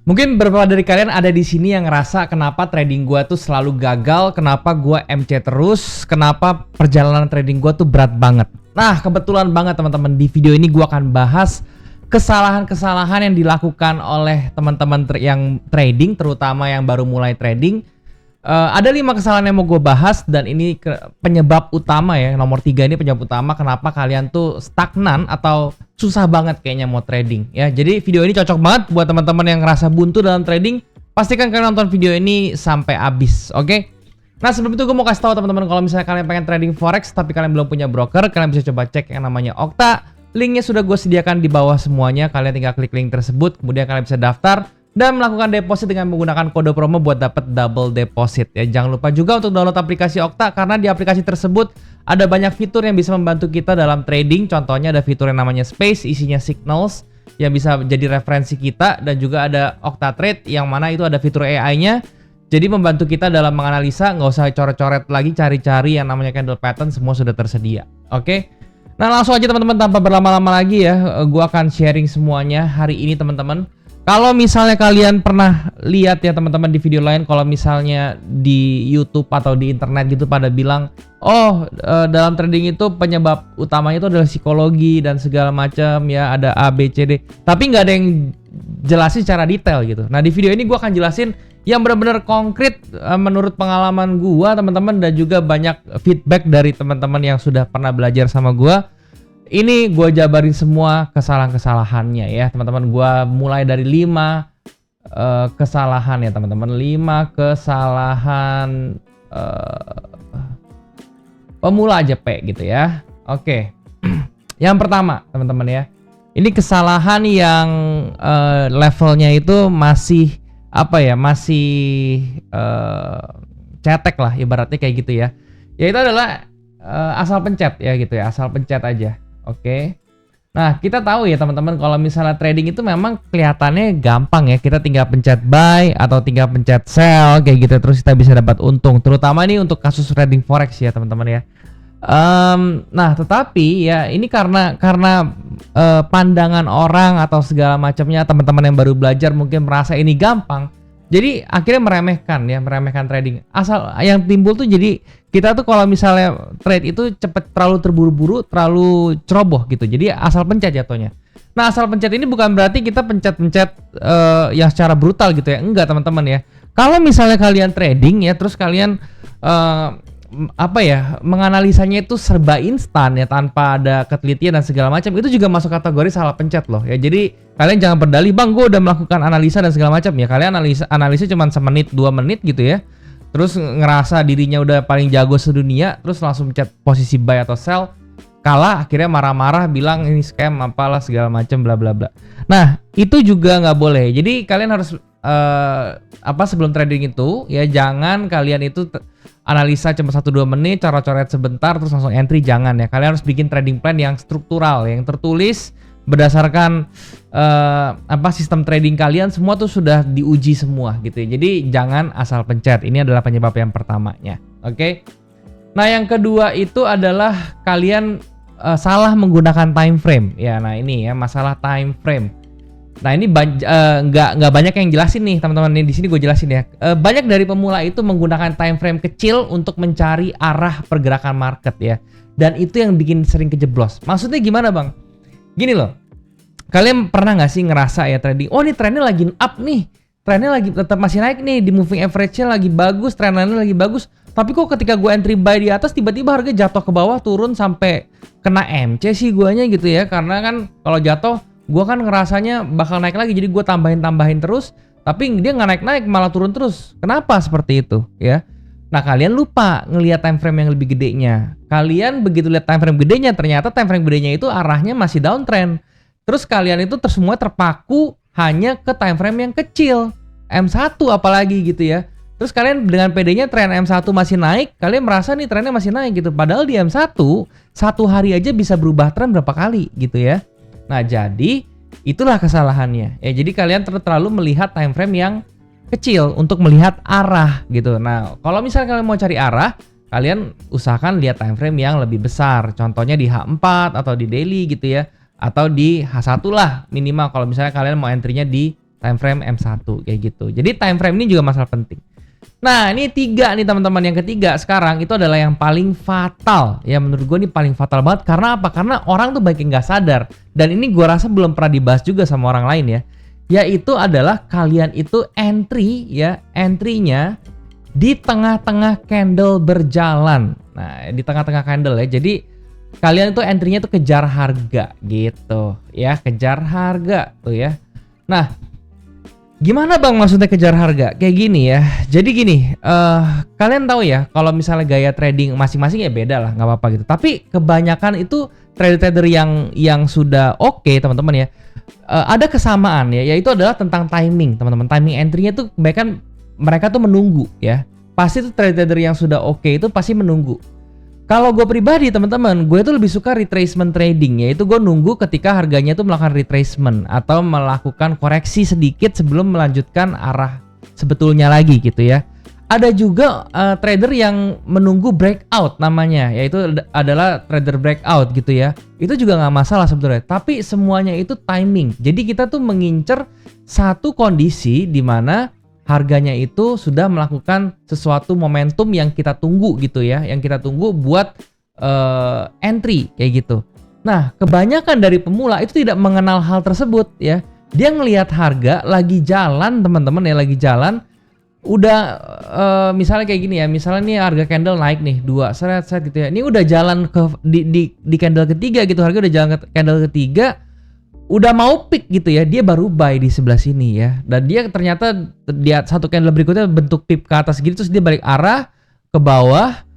Mungkin beberapa dari kalian ada di sini yang ngerasa kenapa trading gua tuh selalu gagal, kenapa gua MC terus, kenapa perjalanan trading gua tuh berat banget. Nah, kebetulan banget teman-teman, di video ini gua akan bahas kesalahan-kesalahan yang dilakukan oleh teman-teman yang trading, terutama yang baru mulai trading. Ada 5 kesalahan yang mau gue bahas, dan ini penyebab utama ya, nomor 3 ini penyebab utama kenapa kalian tuh stagnan atau susah banget kayaknya mau trading ya. Jadi video ini cocok banget buat teman-teman yang ngerasa buntu dalam trading. Pastikan kalian nonton video ini sampai habis, oke? Nah, sebelum itu gue mau kasih tahu teman-teman, kalau misalnya kalian pengen trading forex tapi kalian belum punya broker, kalian bisa coba cek yang namanya Okta. Linknya sudah gue sediakan di bawah semuanya. Kalian tinggal klik link tersebut, kemudian kalian bisa daftar dan melakukan deposit dengan menggunakan kode promo buat dapat double deposit ya. Jangan lupa juga untuk download aplikasi Okta, karena di aplikasi tersebut ada banyak fitur yang bisa membantu kita dalam trading. Contohnya ada fitur yang namanya Space, isinya signals yang bisa jadi referensi kita, dan juga ada Okta Trade yang mana itu ada fitur AI-nya. Jadi membantu kita dalam menganalisa, nggak usah coret-coret lagi cari-cari yang namanya candle pattern, semua sudah tersedia. Oke? Nah, langsung aja teman-teman, tanpa berlama-lama lagi ya, gua akan sharing semuanya hari ini teman-teman. Kalau misalnya kalian pernah lihat ya teman-teman di video lain, kalau misalnya di YouTube atau di internet gitu pada bilang, oh dalam trading itu penyebab utamanya itu adalah psikologi dan segala macam ya, ada A, B, C, D. Tapi nggak ada yang jelasin secara detail gitu. Nah, di video ini gue akan jelasin yang benar-benar konkret menurut pengalaman gue teman-teman, dan juga banyak feedback dari teman-teman yang sudah pernah belajar sama gue. Ini gue jabarin semua kesalahan-kesalahannya ya teman-teman. Gue mulai dari 5 kesalahan ya teman-teman. 5 kesalahan pemula aja gitu ya. Oke. Yang pertama teman-teman ya, ini kesalahan yang levelnya itu masih apa ya, masih cetek lah ibaratnya kayak gitu ya. Yaitu adalah asal pencet ya gitu ya, asal pencet aja. Oke. Nah, kita tahu ya teman-teman, kalau misalnya trading itu memang kelihatannya gampang ya. Kita tinggal pencet buy atau tinggal pencet sell kayak gitu, terus kita bisa dapat untung. Terutama ini untuk kasus trading forex ya teman-teman ya. Nah, tetapi ya ini karena pandangan orang atau segala macamnya, teman-teman yang baru belajar mungkin merasa ini gampang. Jadi akhirnya meremehkan trading. Asal yang timbul tuh, jadi kita tuh kalau misalnya trade itu terlalu terburu-buru, terlalu ceroboh gitu. Jadi asal pencet jatuhnya. Nah, asal pencet ini bukan berarti kita pencet-pencet yang secara brutal gitu ya. Enggak teman-teman ya. Kalau misalnya kalian trading ya, terus kalian menganalisanya itu serba instan ya, tanpa ada ketelitian dan segala macam, itu juga masuk kategori salah pencet loh ya. Jadi kalian jangan berdalih, bang gue udah melakukan analisa dan segala macam ya. Kalian analisa cuma semenit 2 menit gitu ya, terus ngerasa dirinya udah paling jago sedunia, terus langsung pencet posisi buy atau sell, kalah, akhirnya marah-marah bilang ini scam apalah segala macam bla bla bla. Nah, itu juga nggak boleh. Jadi kalian harus sebelum trading itu ya, jangan kalian itu analisa cuma 1-2 menit, coret-coret sebentar terus langsung entry, jangan ya. Kalian harus bikin trading plan yang struktural, yang tertulis berdasarkan sistem trading kalian semua tuh sudah diuji semua gitu ya. Jadi jangan asal pencet. Ini adalah penyebab yang pertamanya. Oke. Nah, yang kedua itu adalah kalian salah menggunakan time frame. Ya, nah ini ya masalah time frame. Nah, ini nggak banyak yang jelasin nih teman-teman. Di sini gue jelasin ya. Banyak dari pemula itu menggunakan time frame kecil untuk mencari arah pergerakan market ya. Dan itu yang bikin sering kejeblos. Maksudnya gimana bang? Gini loh. Kalian pernah nggak sih ngerasa ya trading, oh ini trennya lagi up nih, trennya lagi tetap masih naik nih, di moving average-nya lagi bagus, trendline-nya lagi bagus. Tapi kok ketika gue entry buy di atas, tiba-tiba harga jatuh ke bawah, turun sampai kena MC sih guanya gitu ya. Karena kan kalau jatuh, gue kan ngerasanya bakal naik lagi, jadi gue tambahin terus, tapi dia nggak naik-naik, malah turun terus. Kenapa seperti itu ya? Nah, kalian lupa ngelihat time frame yang lebih gedenya. Kalian begitu lihat time frame gedenya, ternyata time frame gedenya itu arahnya masih downtrend. Terus kalian itu semua terpaku hanya ke time frame yang kecil, M1 apalagi gitu ya. Terus kalian dengan PD-nya tren M1 masih naik, kalian merasa nih trennya masih naik gitu. Padahal di M1, satu hari aja bisa berubah tren berapa kali gitu ya. Nah, jadi itulah kesalahannya. Ya, jadi kalian terlalu melihat time frame yang kecil untuk melihat arah gitu. Nah, kalau misalnya kalian mau cari arah, kalian usahakan lihat time frame yang lebih besar. Contohnya di H4 atau di daily gitu ya. Atau di H1 lah minimal kalau misalnya kalian mau entry-nya di time frame M1 kayak gitu. Jadi time frame ini juga masalah penting. Nah, ini 3 nih teman-teman. Yang ketiga sekarang itu adalah yang paling fatal. Ya menurut gue ini paling fatal banget. Karena apa? Karena orang tuh banyak yang nggak sadar. Dan ini gue rasa belum pernah dibahas juga sama orang lain ya. Yaitu adalah kalian itu entry ya, entry-nya di tengah-tengah candle berjalan. Nah, di tengah-tengah candle ya. Jadi kalian itu entry-nya tuh kejar harga gitu ya, kejar harga tuh ya. Nah, gimana bang maksudnya kejar harga? Kayak gini ya. Jadi gini, kalian tahu ya kalau misalnya gaya trading masing-masing ya beda lah, nggak apa-apa gitu. Tapi kebanyakan itu trader-trader yang sudah oke teman-teman ya, ada kesamaan ya, yaitu adalah tentang timing teman-teman. Timing entry-nya tuh kebanyakan mereka tuh menunggu ya. Pasti tuh trader-trader yang sudah oke itu pasti menunggu. Kalau gue pribadi teman-teman, gue tuh lebih suka retracement trading, yaitu gue nunggu ketika harganya tuh melakukan retracement atau melakukan koreksi sedikit sebelum melanjutkan arah sebetulnya lagi gitu ya. Ada juga trader yang menunggu breakout namanya, yaitu adalah trader breakout gitu ya. Itu juga nggak masalah sebetulnya, tapi semuanya itu timing. Jadi kita tuh mengincar satu kondisi di mana harganya itu sudah melakukan sesuatu momentum yang kita tunggu gitu ya, yang kita tunggu buat entry kayak gitu. Nah, kebanyakan dari pemula itu tidak mengenal hal tersebut ya. Dia ngelihat harga lagi jalan teman-teman ya, lagi jalan udah misalnya kayak gini ya, misalnya nih harga candle naik nih 2 seret gitu ya. Ini udah jalan ke di candle ketiga gitu, harga udah jalan ke candle ketiga, udah mau pick gitu ya, dia baru buy di sebelah sini ya. Dan dia ternyata lihat satu candle berikutnya bentuk pip ke atas gitu, terus dia balik arah ke bawah,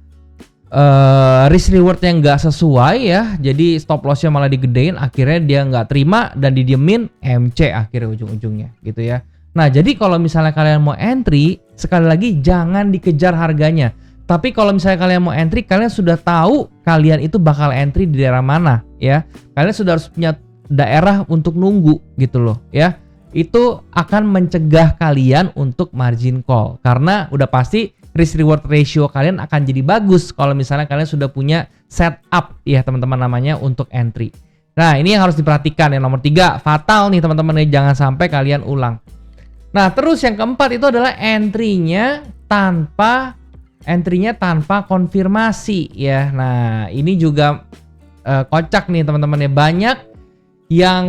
risk reward yang nggak sesuai ya, jadi stop lossnya malah digedein, akhirnya dia nggak terima dan didiemin MC akhirnya ujung-ujungnya gitu ya. Nah, jadi kalau misalnya kalian mau entry, sekali lagi jangan dikejar harganya. Tapi kalau misalnya kalian mau entry, kalian sudah tahu kalian itu bakal entry di daerah mana ya. Kalian sudah harus punya daerah untuk nunggu gitu loh ya. Itu akan mencegah kalian untuk margin call, karena udah pasti risk reward ratio kalian akan jadi bagus kalau misalnya kalian sudah punya setup ya teman-teman namanya untuk entry. Nah, ini yang harus diperhatikan. Yang nomor 3 fatal nih teman-teman, jangan sampai kalian ulang. Nah, terus yang keempat itu adalah entry-nya tanpa konfirmasi ya. Nah, ini juga kocak nih teman-teman ya. Banyak yang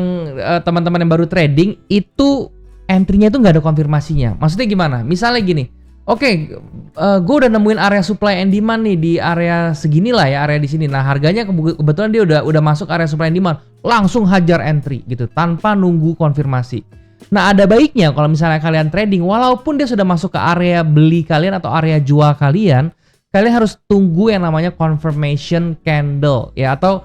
teman-teman yang baru trading itu entry-nya itu nggak ada konfirmasinya. Maksudnya gimana? Misalnya gini, oke, gue udah nemuin area supply and demand nih di area segini lah ya, area di sini. Nah, harganya kebetulan dia udah masuk area supply and demand, langsung hajar entry gitu tanpa nunggu konfirmasi. Nah, ada baiknya kalau misalnya kalian trading, walaupun dia sudah masuk ke area beli kalian atau area jual kalian, kalian harus tunggu yang namanya confirmation candle ya, atau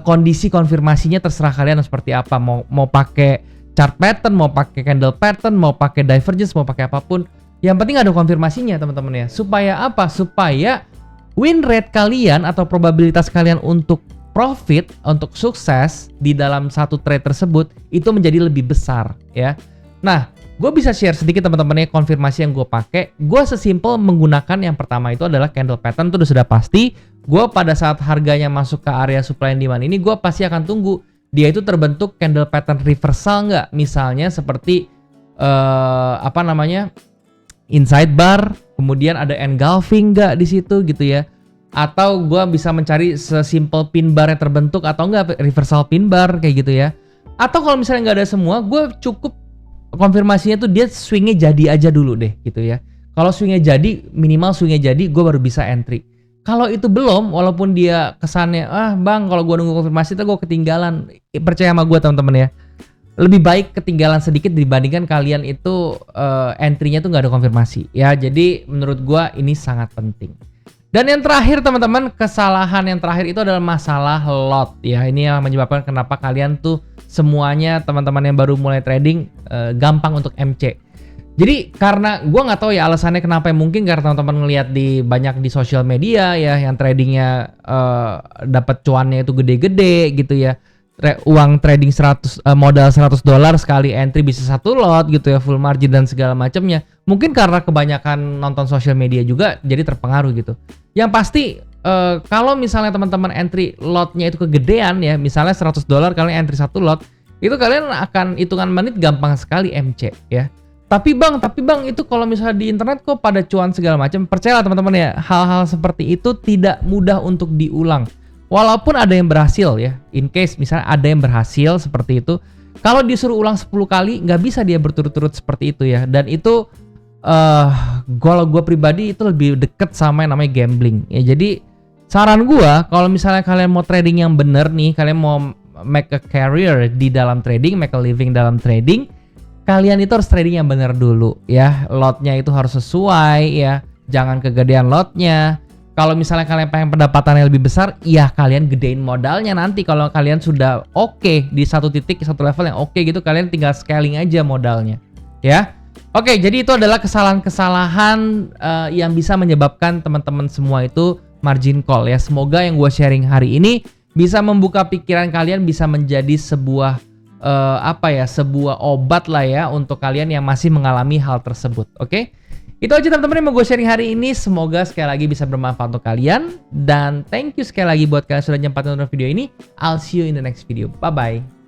kondisi konfirmasinya terserah kalian seperti apa. Mau pakai chart pattern, mau pakai candle pattern, mau pakai divergence, mau pakai apapun. Yang penting ada konfirmasinya teman-teman ya. Supaya apa? Supaya win rate kalian atau probabilitas kalian untuk profit, untuk sukses di dalam satu trade tersebut itu menjadi lebih besar ya. Nah, gue bisa share sedikit teman-teman ya konfirmasi yang gue pakai. Gue sesimpel menggunakan yang pertama itu adalah candle pattern, itu sudah pasti. Gue pada saat harganya masuk ke area supply and demand ini, gue pasti akan tunggu dia itu terbentuk candle pattern reversal nggak. Misalnya seperti inside bar, kemudian ada engulfing nggak di situ gitu ya. Atau gue bisa mencari sesimpel pin bar yang terbentuk atau enggak reversal pin bar kayak gitu ya. Atau kalau misalnya nggak ada semua, gue cukup konfirmasinya tuh dia swingnya jadi aja dulu deh gitu ya. Kalau swingnya jadi, minimal swingnya jadi, gue baru bisa entry. Kalau itu belum, walaupun dia kesannya bang kalau gue nunggu konfirmasi itu gue ketinggalan, percaya sama gue teman-teman ya, lebih baik ketinggalan sedikit dibandingkan kalian itu entry-nya tuh nggak ada konfirmasi ya. Jadi menurut gue ini sangat penting. Dan yang terakhir teman-teman, kesalahan yang terakhir itu adalah masalah lot ya. Ini yang menyebabkan kenapa kalian tuh semuanya teman-teman yang baru mulai trading gampang untuk MC. Jadi karena gue nggak tahu ya alasannya kenapa, mungkin karena teman-teman ngelihat banyak di sosial media ya yang tradingnya dapat cuannya itu gede-gede gitu ya. Uang trading modal $100 sekali entry bisa satu lot gitu ya, full margin dan segala macamnya. Mungkin karena kebanyakan nonton sosial media juga jadi terpengaruh gitu. Yang pasti kalau misalnya teman-teman entry lotnya itu kegedean ya, misalnya $100 kalian entry satu lot, itu kalian akan hitungan menit gampang sekali MC ya. Tapi bang itu kalau misalnya di internet kok pada cuan segala macam. Percayalah teman-teman ya, hal-hal seperti itu tidak mudah untuk diulang. Walaupun ada yang berhasil ya, in case misalnya ada yang berhasil seperti itu, kalau disuruh ulang 10 kali nggak bisa dia berturut-turut seperti itu ya. Dan itu kalau gue pribadi itu lebih deket sama yang namanya gambling ya. Jadi saran gue, kalau misalnya kalian mau trading yang bener nih, kalian mau make a career di dalam trading, make a living dalam trading, kalian itu harus trading yang bener dulu ya. Lotnya itu harus sesuai ya, jangan kegedean lotnya. Kalau misalnya kalian pengen pendapatannya lebih besar, ya kalian gedein modalnya nanti. Kalau kalian sudah oke di satu titik, satu level yang oke gitu, kalian tinggal scaling aja modalnya ya. Oke, jadi itu adalah kesalahan-kesalahan yang bisa menyebabkan teman-teman semua itu margin call ya. Semoga yang gue sharing hari ini bisa membuka pikiran kalian, bisa menjadi sebuah sebuah obat lah ya untuk kalian yang masih mengalami hal tersebut. Oke? Itu aja teman-teman yang mau gue sharing hari ini. Semoga sekali lagi bisa bermanfaat untuk kalian, dan thank you sekali lagi buat kalian sudah nyempat nonton video ini. I'll see you in the next video. Bye bye.